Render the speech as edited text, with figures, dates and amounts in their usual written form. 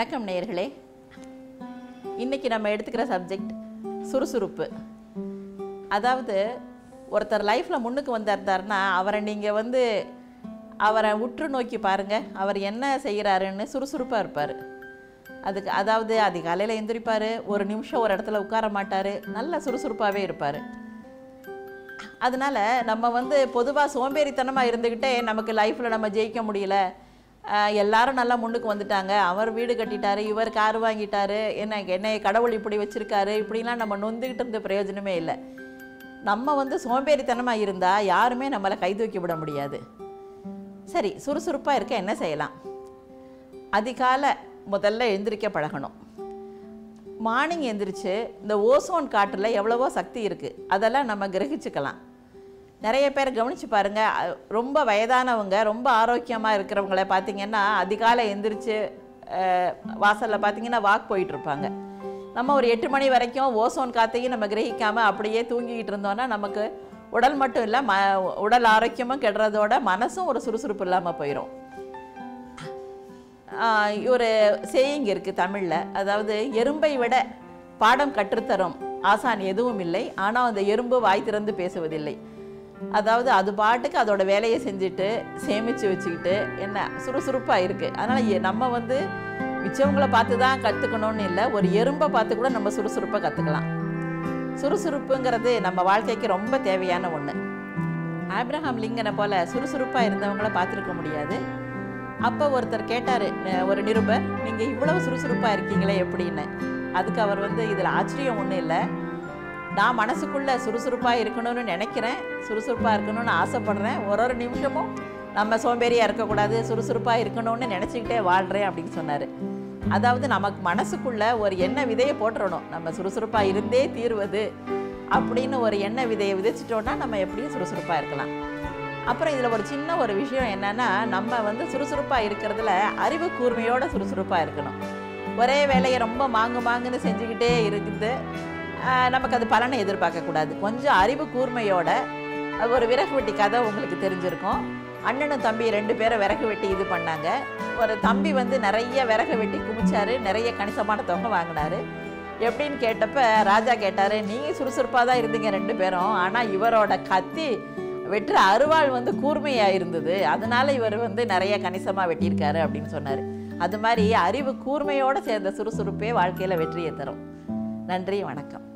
வணக்கம் நேயர்களே. இன்றைக்கி நம்ம எடுத்துக்கிற சப்ஜெக்ட் சுறுசுறுப்பு. அதாவது ஒருத்தர் லைஃப்பில் முன்னுக்கு வந்திருந்தாருன்னா அவரை நீங்கள் அவரை உற்று நோக்கி பாருங்கள். அவர் என்ன செய்கிறாருன்னு சுறுசுறுப்பாக இருப்பார். அதாவது அதிகாலையில் எந்திரிப்பார், ஒரு நிமிஷம் ஒரு இடத்துல உட்கார மாட்டார், நல்ல சுறுசுறுப்பாகவே இருப்பார். அதனால் நம்ம பொதுவாக சோம்பேறித்தனமாக இருந்துக்கிட்டே நமக்கு லைஃப்பில் நம்ம ஜெயிக்க முடியல, எல்லாரும் நல்லா முன்னுக்கு வந்துட்டாங்க, அவர் வீடு கட்டிட்டார், இவர் கார் வாங்கிட்டார், என்னை கடவுள் இப்படி வச்சுருக்காரு, இப்படிலாம் நம்ம நொந்துக்கிட்டு இருந்த பிரயோஜனமே இல்லை. நம்ம சோம்பேறித்தனமாக இருந்தால் யாருமே நம்மளை கை தூக்கி விட முடியாது. சரி, சுறுசுறுப்பாக இருக்க என்ன செய்யலாம்? அதிகாலை முதல்ல எழுந்திரிக்க பழகணும். மார்னிங் எழுந்திரிச்சு இந்த ஓசோன் காற்றில் எவ்வளவோ சக்தி இருக்குது, அதெல்லாம் நம்ம கிரகிச்சுக்கலாம். நிறைய பேர் கவனித்து பாருங்கள், ரொம்ப வயதானவங்க, ரொம்ப ஆரோக்கியமாக இருக்கிறவங்கள பார்த்திங்கன்னா அதிகாலை எழுந்திரிச்சு வாசலில் பார்த்திங்கன்னா வாக் போயிட்டுருப்பாங்க. நம்ம ஒரு 8 மணி வரைக்கும் ஓசோன் காற்றையும் நம்ம கிரகிக்காமல் அப்படியே தூங்கிக்கிட்டு இருந்தோன்னா நமக்கு உடல் மட்டும் இல்லை, உடல் ஆரோக்கியமும் கெடுறதோட மனசும் ஒரு சுறுசுறுப்பு இல்லாமல் போயிடும். ஒரு சேயிங் இருக்குது தமிழில், அதாவது எறும்பை விட பாடம் கற்றுத்தரும் ஆசான் எதுவும் இல்லை, ஆனால் அந்த எறும்பு வாய் திறந்து பேசுவதில்லை. அதாவது அது பாட்டுக்கு அதோட வேலையை செஞ்சுட்டு சேமித்து வச்சுக்கிட்டு என்ன சுறுசுறுப்பாக இருக்குது. அதனால் நம்ம மிச்சவங்களை பார்த்து தான் கற்றுக்கணும்னு இல்லை, ஒரு எறும்பை பார்த்து கூட நம்ம சுறுசுறுப்பாக கற்றுக்கலாம். சுறுசுறுப்புங்கிறது நம்ம வாழ்க்கைக்கு ரொம்ப தேவையான ஒன்று. ஆப்ரஹாம் லிங்கனை போல் சுறுசுறுப்பாக இருந்தவங்கள பார்த்துருக்க முடியாது. அப்போ ஒருத்தர் கேட்டார், ஒரு நிருபர், நீங்கள் இவ்வளவு சுறுசுறுப்பாக இருக்கீங்களே எப்படின்னு. அதுக்கு அவர் இதில் ஆச்சரியம் ஒன்றும் இல்லை, நான் மனசுக்குள்ளே சுறுசுறுப்பாக இருக்கணும்னு நினைக்கிறேன், சுறுசுறுப்பாக இருக்கணும்னு ஆசைப்பட்றேன், ஒரு நிமிஷமும் நம்ம சோம்பேறியாக இருக்கக்கூடாது, சுறுசுறுப்பாக இருக்கணும்னு நினச்சிக்கிட்டே வாழ்கிறேன் அப்படின்னு சொன்னார். அதாவது நமக்கு மனசுக்குள்ளே ஒரு எண்ணெய் விதையை போட்டுறணும், நம்ம சுறுசுறுப்பாக இருந்தே தீர்வது அப்படின்னு ஒரு எண்ணெய் விதையை விதைச்சிட்டோன்னா நம்ம எப்படியும் சுறுசுறுப்பாக இருக்கலாம். அப்புறம் இதில் ஒரு சின்ன ஒரு விஷயம் என்னென்னா, நம்ம சுறுசுறுப்பாக இருக்கிறதுல அறிவு கூர்மையோட சுறுசுறுப்பாக இருக்கணும். ஒரே வேலையை ரொம்ப மாங்குன்னு செஞ்சுக்கிட்டே இருக்குது நமக்கு அது பலனை எதிர்பார்க்கக்கூடாது. கொஞ்சம் அறிவு கூர்மையோட, ஒரு விறகு வெட்டி கதை உங்களுக்கு தெரிஞ்சிருக்கும். அண்ணனும் தம்பி 2 பேரை விறகு வெட்டி இது பண்ணாங்க. ஒரு தம்பி நிறைய விறகு வெட்டி குமிச்சாரு, நிறைய கணிசமான தொகை வாங்கினார். எப்படின்னு கேட்டப்ப ராஜா கேட்டார், நீங்கள் சுறுசுறுப்பாக தான் இருந்தீங்க 2 பேரும், ஆனால் இவரோட கத்தி வெட்டுற அருவாள் கூர்மையாக இருந்தது, அதனால இவர் நிறைய கணிசமாக வெட்டியிருக்காரு அப்படின்னு சொன்னார். அது மாதிரி அறிவு கூர்மையோடு சேர்ந்த சுறுசுறுப்பே வாழ்க்கையில் வெற்றியை தரும். நன்றி, வணக்கம்.